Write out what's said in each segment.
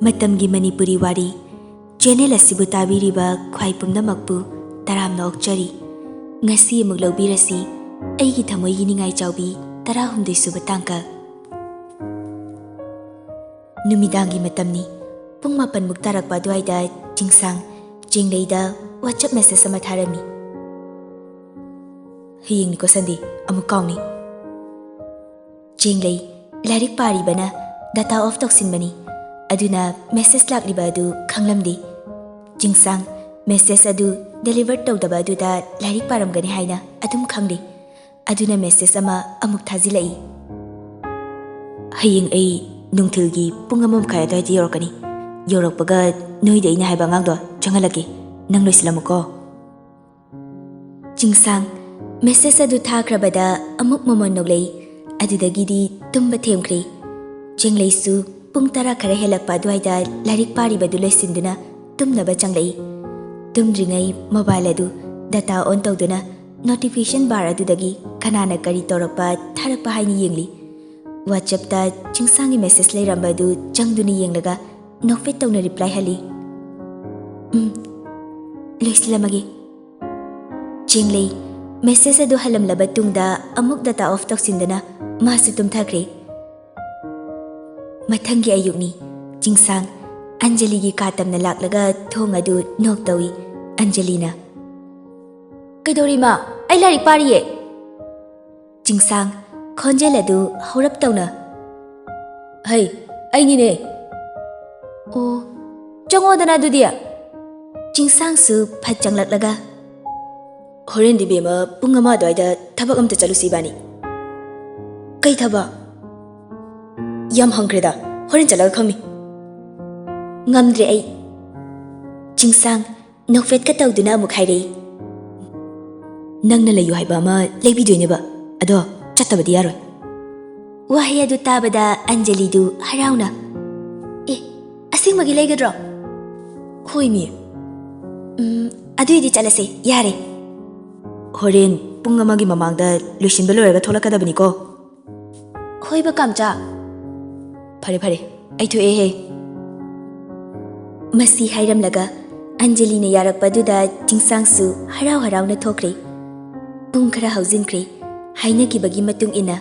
Matamgi Manipuri Wari channel asibu tabiriba khwai pumnamakpu taramna okchari ngasi amuk lobirasi Eigi Thamoigi Ningaichaobi 16 suba tangka numidangi matamni pung 8 muk tarakpa duaida jingsang jingleida WhatsApp message ama tharami hiyeng niko sandi amuk kauni jinglei lairik pari bana data off toksin bani aduna message lakliba adu khanglamdi jingsang message adu deliver tawdaba adu da lairik paramgani haina adum khangdi aduna message ama amuk thazilai hayeng ai Nungthouji pung amam khaya da di yorokani yorokpaga noida ina haiba ngangdo changalaki nang loisilamuko jingsang message adu thakrabada amuk momon noglei adudagidi tumba themkhri jingleisu pung tara khara helakpa duaida lairik pariba du lesinduna tumnaba changlei tumdringai mobile adu data on tawduna notification bar adudagi kanana kari torakpa tharakpa haini yengli WhatsApp ta jingsangi message leiramba du changduni yenglaga nokfet tawna reply hali loislamagi jinglei message adu halamlaba tungda amuk data off toksindana masu tumthakre Matamgi ayukni jingsang Anjali gi katamna laklaga thong adu noktawi Anjalina kaidori ma ai lairik pariye jingsang khonjel adu horap tawna hai ai ni ne o chango dana dudia jingsang su phachang laklaga horen dibema pungama doida thabak amta chalusi bani kai thaba yam hangreda horen chalaga khangni ngamdre ai jingsang nokfet ka tawduna amuk hairei nangna layu haiba ma leibi doineba ado chattabadi yaroi wahi adu tabada Anjali du harauna asingmagi leigadro hoi mi aduidi chalase yare horen pung amagi mamangda loisinba loiraga tholakadabani ko hoiba kamcha Pare pare ai thu he masi hairam laga Anjali ne yarak paduda jingsang su harau harau na thokre pung khara haujin kre haina ki bagi matung ina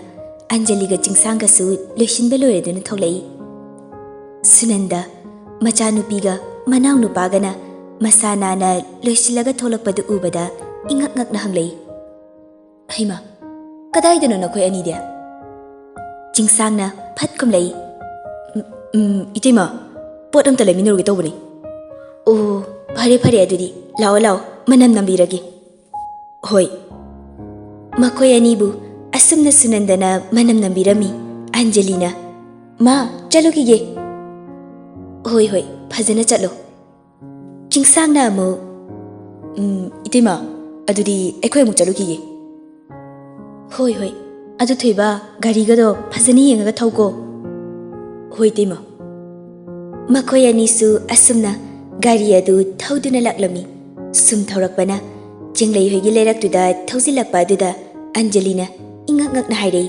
Anjali ga jingsang ga su loisin belore dun tholai sunanda machanupi ga manau nu pagana masana na loisilaga tholak padu ubada ingak ngak na hanglei haima kadai dun na khoi ani dia jingsang na phat kumlei Itima, pot am talay minuro gito bani. Oh, pare adudi, lao, manam nambiragi. Hoy, makoy anibu, asum na sunandana manam nambirami, Angelina. Ma, chalo kige. Hoy, phazana chalo. Jingsang na mo. Itima, adudi, ekoy mo chalo kige. Hoy, adu thuiba, gari gado, phazani yengaga thauko. Hoi tema makoy anisu asumna gari adu thauduna laklami sum thaurakpana jinglei hoigi leiraktuda thaujilakpa aduda Anjalina ingak ngakna hairei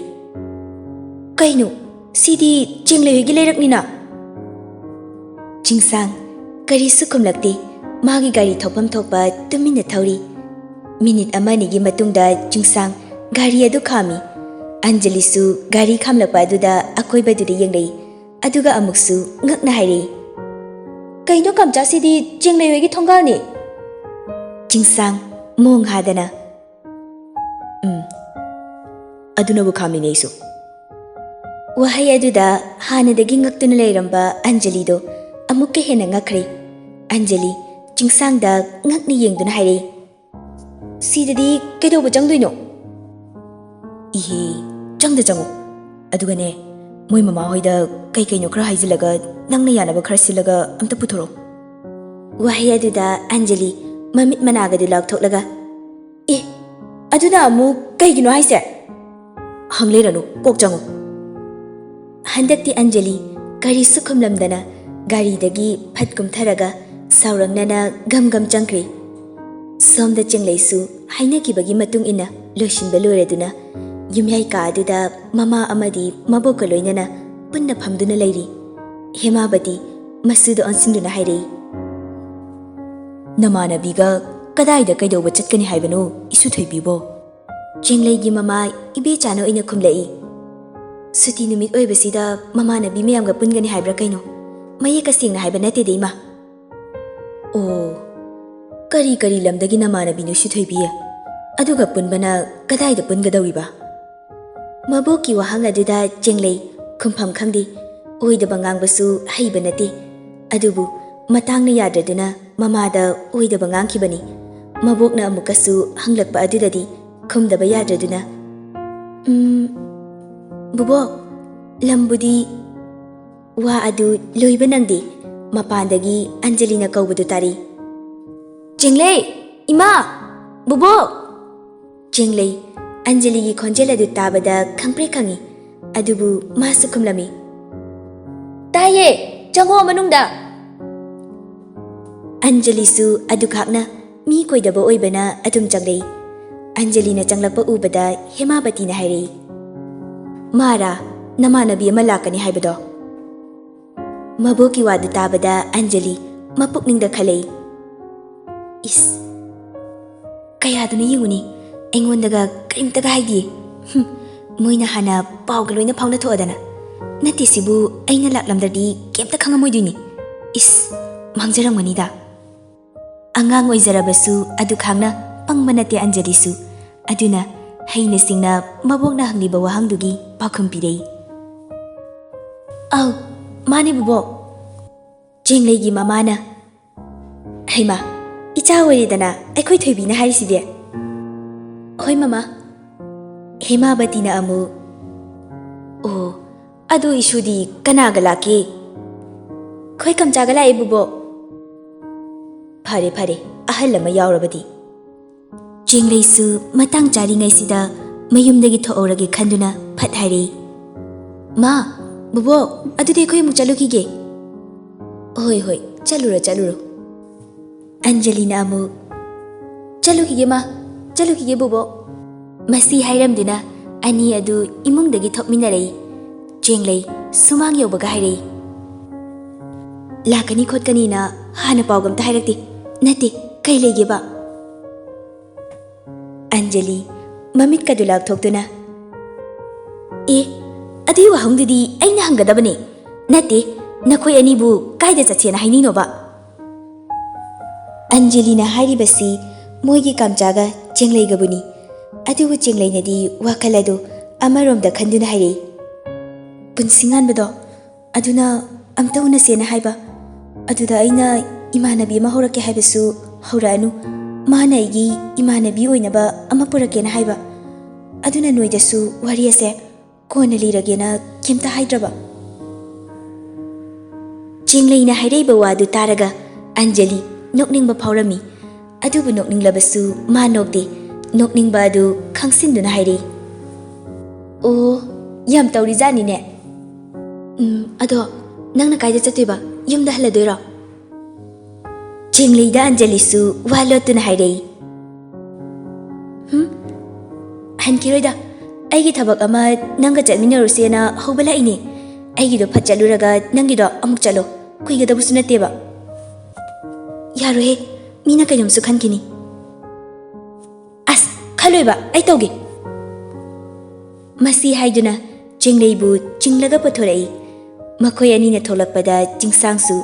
kainu sidi jinglei hoigi leiraknina jingsang gari sukumlakti magi gari thopam thokpa tumina thauri minute amani gi matungda jingsang gari adu khami Anjali su gari khamlakpa aduda akoiba duda yenglei aduga amuksu ngakna hairei kaino kamcha sidi jinglei hoigi thongalni jingsang mong hadana aduna bu khamine isu wahai aduda hanadagi ngaktuna leiramba Anjali do amukke hena ngakre Anjali jingsang da ngakni yengduna hairei sidadi kedo bu jangduino ihe jangda jango aduga ne Moi mama hoida kai no khara haijilaga nangna yanaba khara silaga amta puthoro wahi aduda Anjali mamit managa du lak thoklaga aduda amu kai gino haise hangleranu kok jango handakti Anjali gari sukhumlamdana gari dagi phatkum tharaga saurangnana gam changkri somda chenglaisu haina ki bagi matung ina loisin beloreduna Yumyai ka aduda mama amadi maboka loinana punna phamduna leiri Hemabati ꯃꯁꯨꯗ ꯑꯣꯟꯁꯤꯟꯗꯨꯅ ꯍꯥꯏꯔꯛꯏ꯫ ꯅꯃꯥꯟꯅꯕꯤꯒ ꯀꯗꯥꯏꯗ ꯀꯩꯗꯧꯕ ꯆꯠꯀꯅꯤ ꯍꯥꯏꯕꯅꯣ ꯏꯁꯨꯊꯣꯏꯕꯤꯕꯣ? ꯆꯦꯡꯂꯩꯒꯤ ꯃꯃꯥ ꯏꯕꯦꯆꯥꯅ ꯑꯣꯏꯅ ꯈꯨꯝꯂꯛꯏ꯫ ꯁꯨꯇꯤ ꯅꯨꯃꯤꯠ ꯑꯣꯏꯕꯁꯤꯗ ꯃꯃꯥꯟꯅꯕꯤ ꯃꯌꯥꯝꯒ ꯄꯨꯟꯒꯅꯤ ꯍꯥꯏꯕ꯭ꯔꯥ ꯀꯩꯅꯣ? ꯃꯌꯦꯛꯀ ꯁꯦꯡꯅ ꯍꯥꯏꯕ ꯅꯠꯇꯦꯗ ꯏꯃꯥ꯫ ꯑꯣ, ꯀꯔꯤ ꯀꯔꯤ ꯂꯝꯗꯒꯤ ꯅꯃꯥꯟꯅꯕꯤꯅꯣ ꯏꯁꯨꯊꯣꯏꯕꯤ? ꯑꯗꯨꯒ ꯄꯨꯟꯕꯅ ꯀꯗꯥꯏꯗ ꯄꯨꯟꯒꯗꯧꯔꯤꯕ? ꯃꯕꯣꯛꯀꯤ ꯋꯥꯍꯪ ꯑꯗꯨꯗ ꯆꯦꯡꯂꯩ ꯈꯨꯝꯐꯝ ꯈꯪꯗꯦ꯫ ꯑꯣꯏꯗꯕ ꯉꯥꯡꯕꯁꯨ ꯍꯩꯕ ꯅꯠꯇꯦ꯫ ꯑꯗꯨꯕꯨ ꯃꯇꯥꯡꯅ ꯌꯥꯗ꯭ꯔꯗꯨꯅ ꯃꯃꯥꯗ ꯑꯣꯏꯗꯕ ꯉꯥꯡꯈꯤꯕꯅꯤ꯫ ꯃꯕꯣꯛꯅ ꯑꯃꯨꯛꯀꯁꯨ ꯍꯪꯂꯛꯄ ꯑꯗꯨꯗꯗꯤ ꯈꯨꯝꯗꯕ ꯌꯥꯗ꯭ꯔꯗꯨꯅ ꯕꯨꯕꯣꯛ, ꯂꯝꯕꯨꯗꯤ ꯋꯥ ꯑꯗꯨ ꯂꯣꯏꯕ ꯅꯪꯗꯦ ꯃꯄꯥꯟꯗꯒꯤ ꯑꯟꯖꯂꯤꯅ ꯀꯧꯕꯗꯨ ꯇꯥꯔꯤ꯫ ꯆꯦꯡꯂꯩ! ꯏꯃꯥ! ꯕꯨꯕꯣꯛ! ꯆꯦꯡꯂꯩ ꯑꯟꯖꯂꯤꯒꯤ ꯈꯣꯟꯖꯦꯜ ꯑꯗꯨ ꯇꯥꯕꯗ ꯈꯪꯄ꯭ꯔꯦꯛ ꯈꯪꯏ꯫ ꯑꯗꯨꯕꯨ ꯃꯥꯁꯨ ꯈꯨꯝꯂꯝꯃꯤ꯫ ꯇꯥꯏꯌꯦ, ꯆꯪꯉꯣ ꯃꯅꯨꯡꯗ꯫ ꯑꯟꯖꯂꯤꯁꯨ ꯑꯗꯨꯈꯥꯛꯅ ꯃꯤ ꯀꯣꯏꯗꯕ ꯑꯣꯏꯕꯅ ꯑꯗꯨꯝ ꯆꯪꯂꯛꯏ꯫ ꯑꯟꯖꯂꯤꯅ ꯆꯪꯂꯛꯄ ꯎꯕꯗ ꯍꯦꯃꯥꯕꯇꯤꯅ ꯍꯥꯏꯔꯛꯏ꯫ ꯃꯥꯔꯥ ꯅꯃꯥꯟꯅꯕꯤ ꯑꯃ ꯂꯥꯛꯀꯅꯤ ꯍꯥꯏꯕꯗꯣ? ꯃꯕꯣꯛꯀꯤ ꯋꯥꯗꯨ ꯇꯥꯕꯗ ꯑꯟꯖꯂꯤ ꯃꯄꯨꯛꯅꯤꯡꯗ ꯈꯜꯂꯛꯏ꯫ ꯏꯁ, ꯀꯌꯥꯗꯨꯅ ꯌꯦꯡꯉꯨꯅꯤ, ꯑꯩꯉꯣꯟꯗꯒ ꯀꯔꯤꯝꯇꯒ ꯍꯥꯏꯗꯤꯌꯦ꯫ ꯃꯣꯏꯅ ꯍꯥꯟꯅ ꯄꯥꯎꯒ ꯂꯣꯏꯅ ꯐꯥꯎꯅꯊꯣꯛꯑꯗꯅ꯫ ꯅꯠꯇꯦ, ꯁꯤꯕꯨ ꯑꯩꯅ ꯂꯥꯛꯂꯝꯗ꯭ꯔꯗꯤ ꯀꯩꯝꯇ ꯈꯪꯉꯝꯃꯣꯏꯗꯣꯏꯅꯤ꯫ ꯏꯁ, ꯃꯥꯡꯖꯔꯝꯒꯅꯤꯗ꯫ ꯑꯉꯥꯡ ꯑꯣꯏꯖꯔꯕꯁꯨ ꯑꯗꯨꯈꯥꯛꯅ ꯄꯪꯕ ꯅꯠꯇꯦ ꯑꯟꯖꯂꯤꯁꯨ꯫ ꯑꯗꯨꯅ ꯍꯩꯅ ꯁꯤꯡꯅ ꯃꯕꯣꯛꯅ ꯍꯪꯂꯤꯕ ꯋꯥꯍꯪꯗꯨꯒꯤ ꯄꯥꯎꯈꯨꯝ ꯄꯤꯔꯛꯏ꯫ ꯑꯧ, ꯃꯥꯅꯦ ꯕꯨꯕꯣꯛ꯫ ꯆꯦꯡꯂꯩꯒꯤ ꯃꯃꯥꯅ ꯍꯩꯃꯥ, ꯏꯆꯥ ꯑꯣꯏꯔꯦꯗꯅ ꯑꯩꯈꯣꯏ ꯊꯣꯏꯕꯤꯅ ꯍꯥꯏꯔꯤꯁꯤꯗꯤ꯫ ꯍꯣꯏ ꯃꯃꯥ꯫ ꯍꯦꯃꯥꯕꯇꯤꯅ ꯑꯃꯨꯛ ꯑꯣ, ꯑꯗꯨ ꯏꯁꯨꯗꯤ ꯀꯅꯥꯒ ꯂꯥꯛꯀꯦ? ꯈꯣꯏ ꯀꯝꯆꯥꯒ ꯂꯥꯛꯑꯦ ꯕꯨꯕꯣꯛ꯫ ꯐꯔꯦ ꯐꯔꯦ, ꯑꯍꯜ ꯑꯃ ꯌꯥꯎꯔꯕꯗꯤ꯫ ꯆꯦꯡꯂꯩꯁꯨ ꯃꯇꯥꯡ ꯆꯥꯔꯤꯉꯩꯁꯤꯗ ꯃꯌꯨꯝꯗꯒꯤ ꯊꯣꯛꯍꯧꯔꯒꯦ ꯈꯟꯗꯨꯅ ꯐꯠ ꯍꯥꯏꯔꯛꯏ꯫ ꯃꯥ, ꯕꯨꯕꯣꯛ, ꯑꯗꯨꯗꯤ ꯑꯩꯈꯣꯏ ꯑꯃꯨꯛ ꯆꯠꯂꯨꯈꯤꯒꯦ꯫ ꯍꯣꯏ ꯍꯣꯏ, ꯆꯠꯂꯨꯔꯣ ꯆꯠꯂꯨꯔꯣ꯫ ꯑꯟꯖꯂꯤꯅ ꯑꯃꯨꯛ ꯆꯠꯂꯨꯈꯤꯒꯦ ꯃꯥ, ꯆꯠꯂꯨꯈꯤꯒꯦ ꯕꯨꯕꯣꯛ꯫ ꯃꯁꯤ ꯍꯥꯏꯔꯝꯗꯨꯅ ꯑꯅꯤ ꯑꯗꯨ ꯏꯃꯨꯡꯗꯒꯤ ꯊꯣꯛꯃꯤꯟꯅꯔꯛꯏ꯫ ꯆꯦꯡꯂꯩ ꯁꯨꯃꯥꯡ ꯌꯧꯕꯒ ꯍꯥꯏꯔꯛꯏ꯫ ꯂꯥꯛꯀꯅꯤ ꯈꯣꯠꯀꯅꯤꯅ ꯍꯥꯟꯅ ꯄꯥꯎꯒ ꯑꯝꯇ ꯍꯥꯏꯔꯛꯇꯦ꯫ ꯅꯠꯇꯦ, ꯀꯩ ꯂꯩꯒꯦꯕ? ꯑꯟꯖꯂꯤ ꯃꯃꯤꯠꯀꯗꯨ ꯂꯥꯎꯊꯣꯛꯇꯨꯅ ꯑꯦ, ꯑꯗꯨꯒꯤ ꯋꯥꯍꯪꯗꯨꯗꯤ ꯑꯩꯅ ꯍꯪꯒꯗꯕꯅꯦ꯫ ꯅꯠꯇꯦ, ꯅꯈꯣꯏ ꯑꯅꯤꯕꯨ ꯀꯥꯏꯗ ꯆꯠꯁꯦꯅ ꯍꯥꯏꯅꯤꯡꯅꯣꯕ? ꯑꯟꯖꯂꯤꯅ ꯍꯥꯏꯔꯤꯕꯁꯤ ꯃꯣꯏꯒꯤ ꯀꯝꯆꯥꯒ ꯆꯦꯡꯂꯩꯒꯕꯨꯅꯤ꯫ ꯑꯗꯨꯕꯨ ꯆꯦꯡꯂꯩꯅꯗꯤ ꯋꯥꯈꯜ ꯑꯗꯨ ꯑꯃꯔꯣꯝꯗ ꯈꯟꯗꯨꯅ ꯍꯥꯏꯔꯛꯏ꯫ ꯄꯨꯟꯁꯤꯡꯉꯥꯟꯕꯗꯣ, ꯑꯗꯨꯅ ꯑꯝꯇ ꯎꯅꯁꯦꯅ ꯍꯥꯏꯕ꯫ ꯑꯗꯨꯗ ꯑꯩꯅ ꯏꯃꯥꯟꯅꯕꯤ ꯑꯃ ꯍꯧꯔꯛꯀꯦ ꯍꯥꯏꯕꯁꯨ ꯍꯧꯔꯛꯑꯅꯨ, ꯃꯥꯅ ꯑꯩꯒꯤ ꯏꯃꯥꯟꯅꯕꯤ ꯑꯣꯏꯅꯕ ꯑꯃ ꯄꯨꯔꯛꯀꯦꯅ ꯍꯥꯏꯕ꯫ ꯑꯗꯨꯅ ꯅꯣꯏꯗꯁꯨ ꯋꯥꯔꯤ ꯑꯁꯦ ꯀꯣꯟꯅ ꯂꯤꯔꯒꯦꯅ ꯀꯩꯝꯇ ꯍꯥꯏꯗ꯭ꯔꯕ꯫ ꯆꯦꯡꯂꯩꯅ ꯍꯥꯏꯔꯛꯏꯕ ꯋꯥꯗꯨ ꯇꯥꯔꯒ ꯑꯟꯖꯂꯤ ꯅꯣꯛꯅꯤꯡꯕ ꯐꯥꯎꯔꯝꯃꯤ꯫ ꯑꯗꯨꯕꯨ ꯅꯣꯛꯅꯤꯡꯂꯕꯁꯨ ꯃꯥ ꯅꯣꯛꯇꯦ꯫ ꯅꯣꯛꯅꯤꯡꯕ ꯑꯗꯨ ꯈꯪꯁꯤꯟꯗꯨꯅ ꯍꯥꯏꯔꯛꯏ꯫ ꯑꯣ, ꯌꯥꯝ ꯇꯧꯔꯤꯖꯥꯠꯅꯤꯅꯦ꯫ ꯑꯗꯣ ꯅꯪꯅ ꯀꯥꯏꯗ ꯆꯠꯇꯣꯏꯕ? ꯌꯨꯝꯗ ꯍꯜꯂꯗꯣꯏꯔꯣ? ꯆꯦꯡꯂꯩꯗ ꯑꯟꯖꯂꯤꯁꯨ ꯋꯥ ꯂꯣꯠꯇꯨꯅ ꯍꯥꯏꯔꯛꯏ꯫ ꯍꯟꯈꯤꯔꯣꯏꯗ, ꯑꯩꯒꯤ ꯊꯕꯛ ꯑꯃ ꯅꯪꯒ ꯆꯠꯃꯤꯟꯅꯔꯨꯁꯦꯅ ꯍꯧꯕ ꯂꯥꯛꯏꯅꯦ꯫ ꯑꯩꯒꯤꯗꯣ ꯐꯠ ꯆꯠꯂꯨꯔꯒ ꯅꯪꯒꯤꯗꯣ ꯑꯃꯨꯛ ꯆꯠꯂꯣ, ꯀꯨꯏꯒꯗꯕꯁꯨ ꯅꯠꯇꯦꯕ꯫ ꯌꯥꯔꯣꯏꯍꯦ, ꯃꯤꯅ ꯀꯩꯅꯣꯝꯁꯨ ꯈꯟꯈꯤꯅꯤ꯫ ꯑꯁ, ꯈꯜꯂꯣꯏꯕ, ꯑꯩ ꯇꯧꯒꯦ꯫ ꯃꯁꯤ ꯍꯥꯏꯗꯨꯅ ꯆꯦꯡꯂꯩꯕꯨ ꯆꯤꯡꯂꯒ ꯄꯨꯊꯣꯔꯛꯏ꯫ ꯃꯈꯣꯏ ꯑꯅꯤꯅ ꯊꯣꯛꯂꯛꯄꯗ ꯆꯤꯡꯁꯥꯡꯁꯨ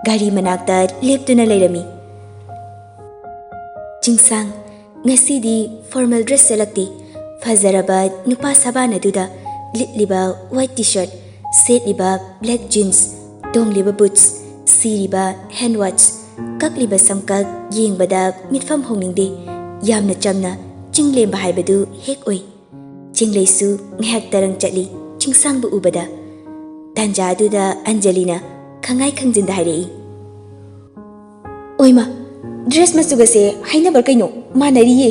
ꯒꯥꯔꯤ ꯃꯅꯥꯛꯇ ꯂꯦꯞꯇꯨꯅ ꯂꯩꯔꯝꯃꯤ꯫ ꯆꯤꯡꯁꯥꯡ ꯉꯁꯤꯗꯤ ꯐꯣꯔꯃꯦꯜ ꯗ꯭ꯔꯦꯁ ꯁꯦꯠꯂꯛꯇꯦ꯫ ꯐꯖꯔꯕ ꯅꯨꯄꯥ ꯁꯕꯥꯟ ꯑꯗꯨꯗ ꯂꯤꯠꯂꯤꯕ ꯋꯥꯏꯠ ꯇꯤ ꯁꯔꯠ, ꯁꯦꯠꯂꯤꯕ ꯕ꯭ꯂꯦꯛ ꯖꯤꯟꯁ, ꯇꯣꯡꯂꯤꯕ ꯕꯨꯠꯁ, ꯁꯤꯔꯤꯕ ꯍꯦꯟꯋꯥꯠꯆ, ꯀꯛꯂꯤꯕ ꯁꯝꯀꯛ ꯌꯦꯡꯕꯗ ꯃꯤꯠꯐꯝ ꯍꯣꯡꯅꯤꯡꯗꯦ꯫ ꯌꯥꯝꯅ ꯆꯝꯅ ꯆꯤꯡꯂꯦꯝꯕ ꯍꯥꯏꯕꯗꯨ ꯍꯦꯛ ꯑꯣꯏ꯫ ꯆꯦꯡꯂꯩꯁꯨ ꯉꯥꯏꯍꯥꯛ ꯇꯔꯪ ꯆꯠꯂꯤ ꯆꯤꯡꯁꯥꯡꯕꯨ ꯎꯕꯗ꯫ ꯇꯥꯟꯖꯥ ꯑꯗꯨꯗ ꯑꯟꯖꯂꯤꯅ ꯈꯪꯉꯥꯏ ꯈꯪꯖꯤꯟꯗ ꯍꯥꯏꯔꯛꯏ꯫ ꯑꯣꯏꯃꯥ, ꯗ꯭ꯔꯦꯁ ꯃꯆꯨꯒꯁꯦ ꯍꯥꯏꯅꯕ꯭ꯔꯥ ꯀꯩꯅꯣ? ꯃꯥꯟꯅꯔꯤꯌꯦ꯫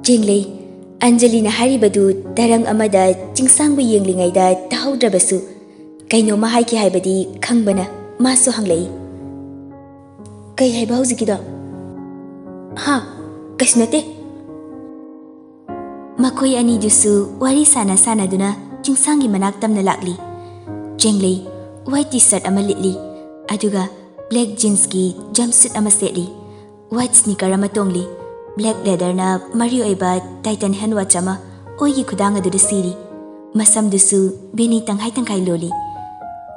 ꯆꯦꯡꯂꯩ ꯑꯟꯖꯂꯤꯅ ꯍꯥꯏꯔꯤꯕꯗꯨ ꯇꯔꯪ ꯑꯃꯗ ꯆꯤꯡꯁꯥꯡꯕꯨ ꯌꯦꯡꯂꯤꯉꯩꯗ ꯇꯥꯍꯧꯗ꯭ꯔꯕꯁꯨ ꯀꯩꯅꯣꯝꯃ ꯍꯥꯏꯈꯤ ꯍꯥꯏꯕꯗꯤ ꯈꯪꯕꯅ ꯃꯥꯁꯨ ꯍꯪꯂꯛꯏ꯫ ꯀꯩ ꯍꯥꯏꯕ ꯍꯧꯖꯤꯛꯀꯤꯗꯣ? ꯍꯥ, ꯀꯩꯁꯨ ꯅꯠꯇꯦ꯫ ꯃꯈꯣꯏ ꯑꯅꯤꯗꯨꯁꯨ ꯋꯥꯔꯤ ꯁꯥꯟꯅꯗꯨꯅ ꯆꯤꯡꯁꯥꯡꯒꯤ ꯃꯅꯥꯛ ꯇꯝꯅ ꯂꯥꯛꯂꯤ꯫ ꯆꯦꯡꯂꯩ white t-shirt ama litli aduga black jeans ki jumpsuit ama setli white sneaker ama tongli black leather na mari oiba titan handwatch ama oigi khudang adu siri masam dusu beni tanghai loli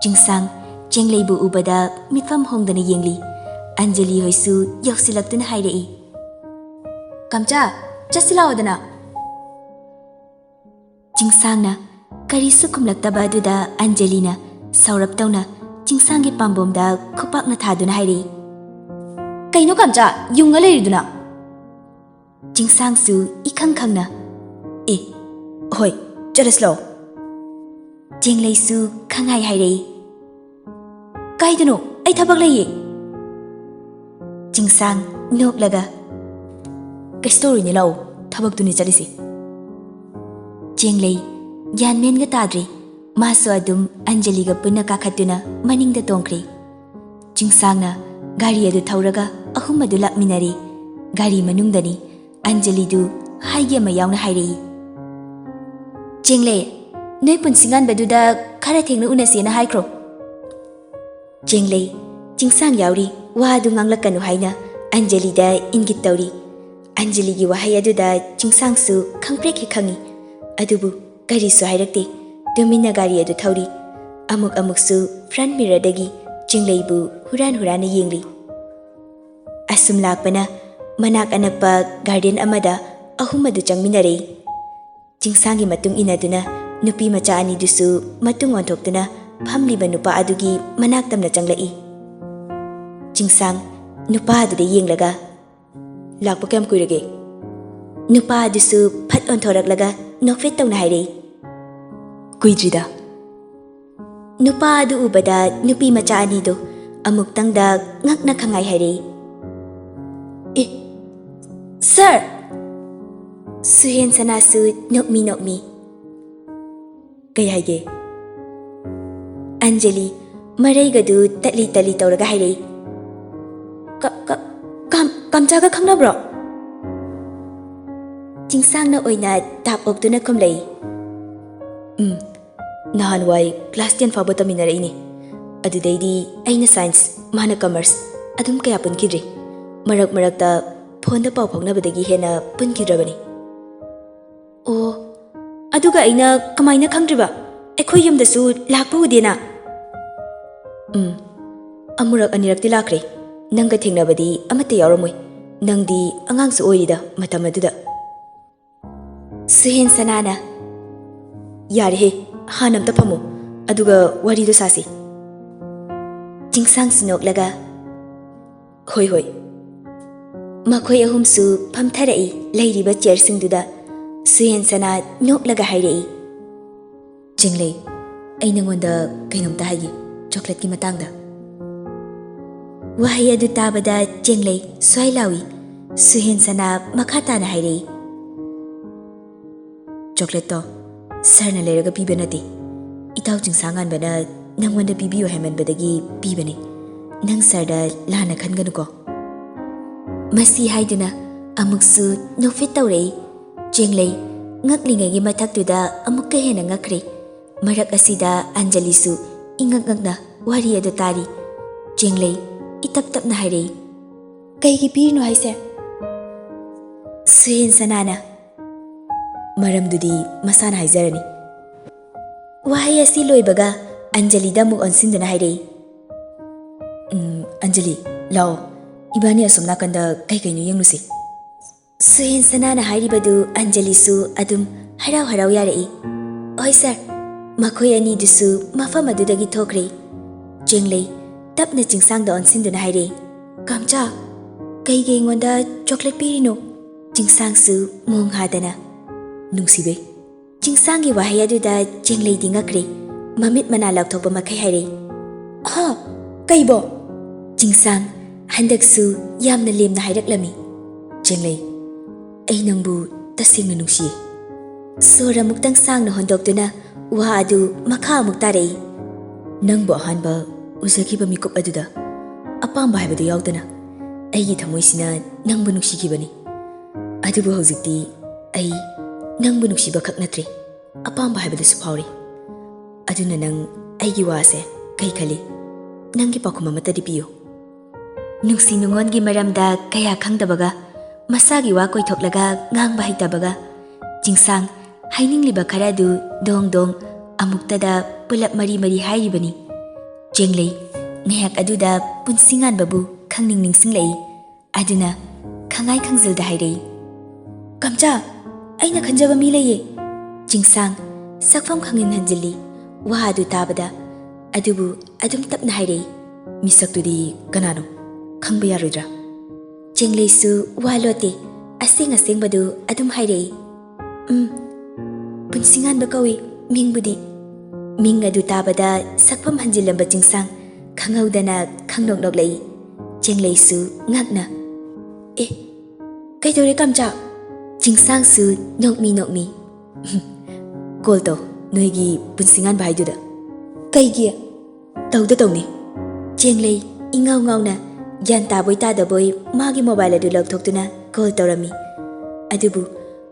jingsang jenglei bu ubada mitfam hongdana yengli Anjali hoisu yausilaktuna hairei kamcha chasilao dana jingsangna karisu kumlaktaba aduda Anjalina saurap tawna jingsangi pambomda khupakna thaduna hairei kaino kamcha yunga leiriduna jingsangsu ikhang khangna hoi chalaslo jengleisu khangai hairei kaidano ai thabak leiye jingsang noklaga kai story ni lau thabak tuni chalisi jenglei gyan men ga tadri maso adum Anjali ga punna ka khatuna maning da tongkri jingsang na gari adu thauraga ahum adu lakminari gari manung dani Anjali du haige ma yauna hairei jenglei noi punsingan baduda khara thengna unase na haikro jenglei jingsang yauri wa du nganglakanu haina Anjali da ingit tawri Anjali gi wahai aduda jingsang su khangprek he khangi adubu gari su hairakte domina gari adu thauri amuk su front mirror dagi jenglei bu huran yengli asum lakpana manak anakpa garden amada ahum adu changminare jingsangi matung inaduna nupi macha ani dusu matung onthokduna phamliba nupa adugi manak tamna changlai jingsang nupa adu yenglaga lakpa kam kuirage nupa dusu phat onthoraklaga nokfet tawna hairei kuidrida nupa adu ubada nupi macha ani do amuk tangda ngakna khangai hairei sir suhen sanasu nokmi kay haige Anjali marai gadu tali tawraga hairei kamchaga khangnabro jingsangna oina tap oktuna khomlei nahan wai class 10 faba taminara ini adudaidi aina science mana commerce adum kaya punkidri marakta phone da pau phawnabadagi hena punkidrabani aduga aina kamaina khangdriba ekhoi yumdasu lakpa udena amurak anirakti lakre nanga thengnabadi amate yaramoi nangdi angangsu oirida matam aduda suhen sanana yare he hanamta phamo aduga wari do sasi jingsang sinoklaga hoi makhoi ahumsu phamtharai leiriba chair singduda suhen sana noklaga hairei jinglei ai nangonda kainomta haigi chocolate ki matangda wahai adu tabada jinglei swailawi suhen sana makhata na hairei chocolate to sarna leraga pibanati itaw jingsangan bana nangwanda bibiyo hemen badagi pibane nang sarda lana khanganu ko masi haiduna amuksu nofit tawrei jenglei ngaklingai mathaktuda amukka hena ngakre marak asida Anjali su ingakna wari adu tari jenglei itap na hairei kaigi pirno haise suhen sanana maramdudi masana haizarani wahai asi loibaga Anjali da muk onsinduna hairei Anjali lao ibani asomna kanda kai kainu yenglusi suhen sanana hairibadu Anjali su adum harau yarei oi sir makhoi ani dusu mafam adudagi thokre jenglei tapna jingsang da onsinduna hairei kamcha kai ge ngonda chocolate pirino jingsang su mong hadana nungsibe jingsangi wahai aduda jenglei dingakre mamit mana lakthopa makhai hairei kaibo jingsang handaksu yamna lemna hairaklami jenglei ai nangbu tasingna nungsi sora muktang sangna hondoktuna wa adu makha muktarei nangbo hanba uzakiba mikup aduda apamba haibadu yaudana aigi thamoisina nangbu nungsikibani adubu hojikti ai nangbu nungsiba khak natri apamba haibadu suphawri aduna nang aigi wase Kay khali, nangi pakhum amatadi piyo. Nungsi nungongi maramda kaya khangdabaga, masagi wa koithoklaga ngang bahitabaga, jingsang hainingliba kharadu dong dong amuktada pulap mari mari hairibani. Jenglei ngayak aduda punsingan babu khangning ningsinglei, aduna khangai khangzilda hairei. Kamcha, aina khanjaba mi leye. Jingsang sakfam khangin hanjili, wa adu tabada, adubu adum tapna hairei. Misaktudi kanano, khangba yaroidra. Jenglei su wa lote, asing asing badu adum hairei. Punsingan ba kawi, ming budi. Ming adu tabada sakfam hanjilamba jingsang, khanghaudana khangnok nok lei. Jenglei su ngakna. Kaidore kamcha? Jingsang su nokmi. Call to, noigi punsingan ba haiduda. Kaigi? Tauda tawni. Jenglei ingaw ngawna, gyan taboy tadaboy magi mobile adu lagthoktuna call tawrami. Adubu,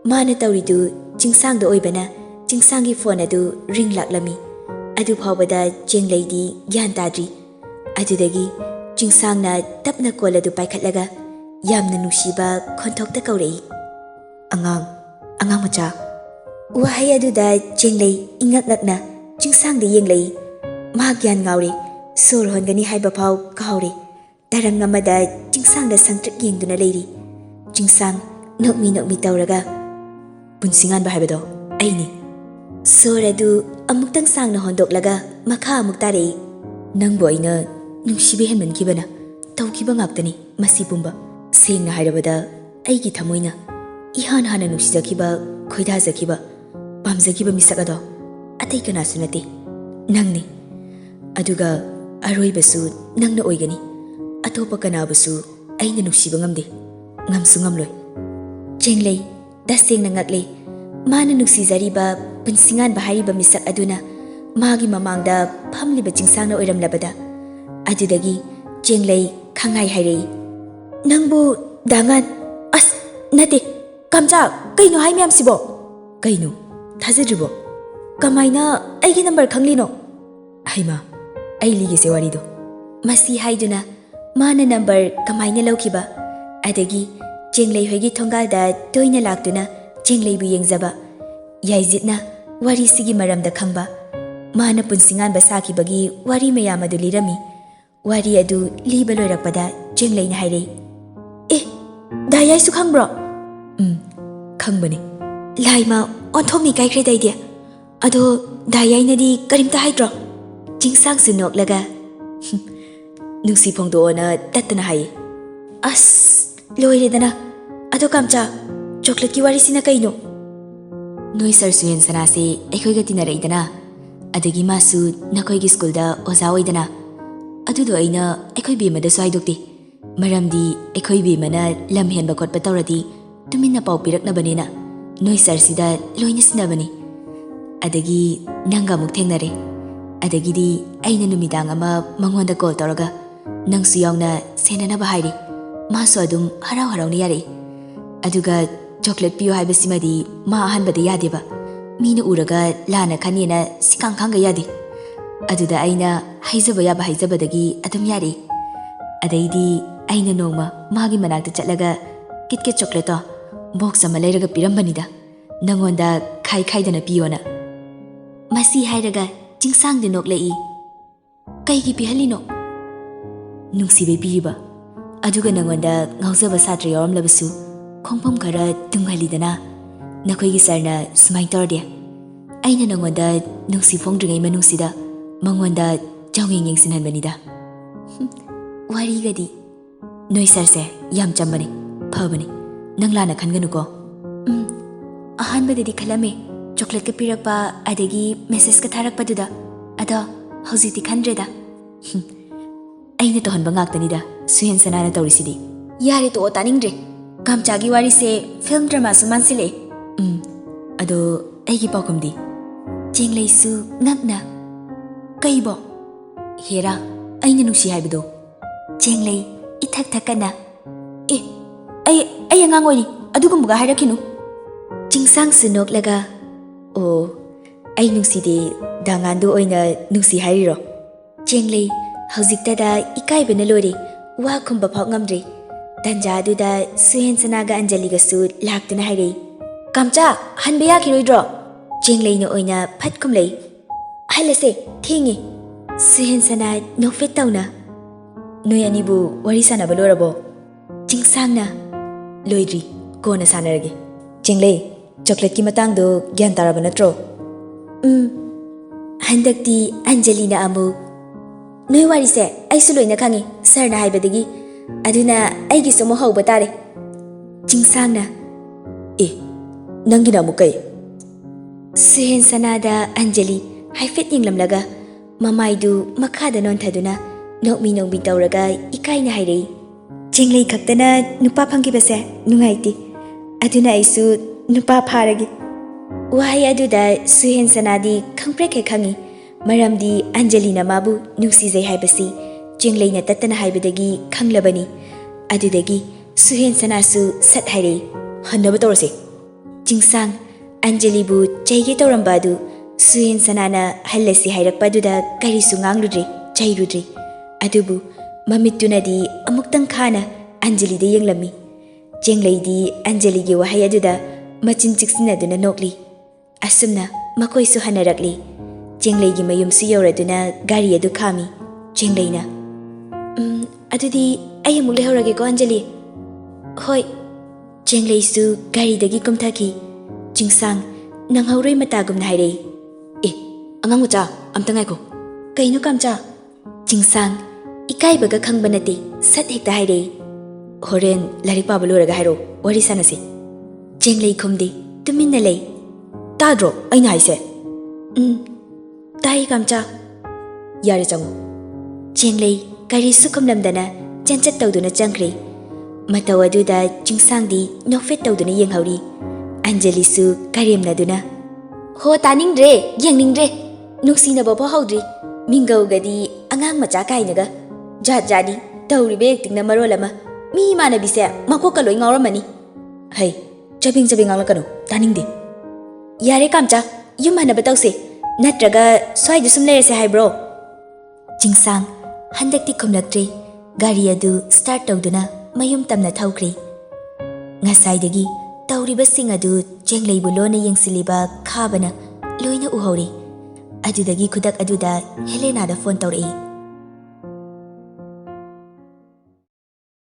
mana tawridu jingsang da oibana, jingsangi phone adu ring laklami. Adu phawbada jenglei di gyan tadri. Adudagi jingsang na tapna call adu paikhatlaga, yamna nushiba khonthokta kaurei. Angang macha. Wahai aduda jenglei ingaknakna jingsang da yenglei. Ma gyan ngawre, sor hongani haiba phaw kaure. Darang amada jingsang da sangtrik yengduna leiri. Jingsang nokmi tawraga. Punsingan ba haibado? Aini. Sor adu amuktang sang na hondoklaga makha amuktarei. Nangbo aina nungsibe henmankibana tawkiba ngaktani masi pumba. Sengna hairabada Eigi Thamoina ihan hana nungsijakiba khoidajakiba pamjakiba misak ado atai kanasu nate nangni. Aduga aroibasu nangna oigani, atopa kanabasu aina nungsiba ngamde, ngamsu ngamloi. Jenglei dasengna ngaklei, mana nungsijariba punsingan ba hariba misak aduna magi mamangda phamliba jingsangna oiramlabada. Adudagi jenglei khangai hairei. Nangbu dangan nate kamcha kaino hai myam sibo. Kaino thajadribo? Kamaina aigi number khanglino? Haima ai ligi se warido. Masi haiduna mana number kamaina laukiba. Adagi jenglei hoigi thongalda toina laktuna jenglei bu yengjaba. Yaizitna wari sigi maramda khangba. Mana punsingan ba sakibagi wari mayam adu lirami. Wari adu liba loirakpada jenglei na hairei. Dayai su khangbro? Khangbani. Laima onthokni kaikre daidia. Ado dayai nadi karimta haidro? Jingsang su noklaga. Nungsi phongdo ona tattana hai. Loiredana. Ado kamcha chocolate ki wari sina kaino? Noi sir suyen sanase ekhoiga tinaraidana. Adagi masu nakoigi school da oza oidana. Adudo aina ekhoi bemada swaidokti. Maramdi ekhoi bemana lam henba khotpa tawradi tuminna pau piraknabanina noi sir sida loina sinabani. Adagi nanga muk thengnare. Adagidi aina numidang ama mangonda call tawraga nangsu yauna senana ba hairi. Masu adum harau ni yare. Aduga chocolate piyo haibasimadi ma ahanbada yadeba. Mina uraga lana khanina sikang khanga yade. Aduda aina haizaba yaba haizabadagi adum yare. Adaidi aina nongma magi manakta chatlaga kitket chocolate box ama leiraga pirambanida. Nangonda khai-khaidana piyona. Masi hairaga jingsang de noklei. Kaigi pihalino? Nungsibe piriba. Aduga nangonda ngauzaba satra yaramlabasu khongpam khara tunghalidana. Nakoigi sarna sumai torde. Aina nangonda nungsi phongdringai manungsida mangonda jawing yengsinhanbanida. Wari gadi noi sarse yam chambani phabani nanglana khanganuko. Ahanbadadi khalame chocolate ka pirakpa adagi message ka tharakpaduda ada hojiti khandreda. Aina to hanba ngaktanida suhen sanana tawrisidi. Yare to otaningre. Kamchagi wari se film drama su mansile. Ado aigi paukumdi. Jenglei su ngakna. Kaibo? Hera aina nungsi haibado. Jenglei ithak thakana. Ay angang oini adugumbuga hairakinu. Jingsang su noklaga. Ay nungside dangandu oina nungsi hairiro. Chenglei haujiktada ikaibana lori wa khumba phau ngamdri tanja aduda Suhen Sanaga Anjali ga su laktuna hairei kamcha hanbe yakiroidro Chenglei no oina phat khumlei hailase thingi Suhen Sana nofet tauna noi anibu wari sanaba lorabo Chingsangna loidri kona sanarage Chenglei chocolate ki matang do gyan taraba natro handakti Anjali na amu noi wari se ai su loina khangi sir na haibadagi aduna aigi sumo hauba tare Chingsangna nangi na mukai Suhen Sanada Anjali haifet yinglamlaga mamaidu makhada non thaduna nokmi nongbi tawraga ikaina hairei Chenglei khaktana nupa phangi base nungaiti aduna aisu nupa pharagi wahai aduda Suhen Sanadi khangprek khangi maramdi Anjali na mabu nungsijai haibasi Chenglei na tatana haibadagi khanglabani adudagi Suhen Sanasu sat hairei hannaba tawrase Chingsang Anjali bu chaige tawrambadu Suhen Sanana hallasi hairakpaduda karisu ngangludri chairudri adubu mamittunadi amuktang khana Anjali de yenglami Chenglei di Anjali gi wahai aduda machin chiksinaduna nokli asumna makoi su hanarakli Chenglei gi mayum su yoraduna gari adu khami Chenglei na adudi ay amuk lehorage ko Anjali hoi Chenglei su gari dagi kumthaki Chingsang nanghauroi matagum na hairei angang macha amta ngai ko kaino kamcha Chingsang ikai baga khangba nate sat hekta hairei horen larik paba loraga hairo wari sanase Chenglei khumde tuminna lei tadro aina haise tai kamcha yare changu Chenglei gari sukhumlamdana chanchat tawduna changkhre mataw aduda Chingsang di nokfet tawduna yenghauri Anjali su karemnaduna ho taningdre yengningdre nuksina babo haudri mingau gadi angang macha kainaga jat jadi tawri bek tingna marolama mi mana bise mako kaloi ngauramani hai chabing alakano taningde yare kamcha yumana batawse natraga swai du sumle se hai bro Chingsang handakti khumlaktre gari adu start tawduna mayum tamna thaukhre ngasai tawribasing adu Chenglei bu lona yengsiliba khabana loina uhori adudagi khudak aduda Helena da phone tawrei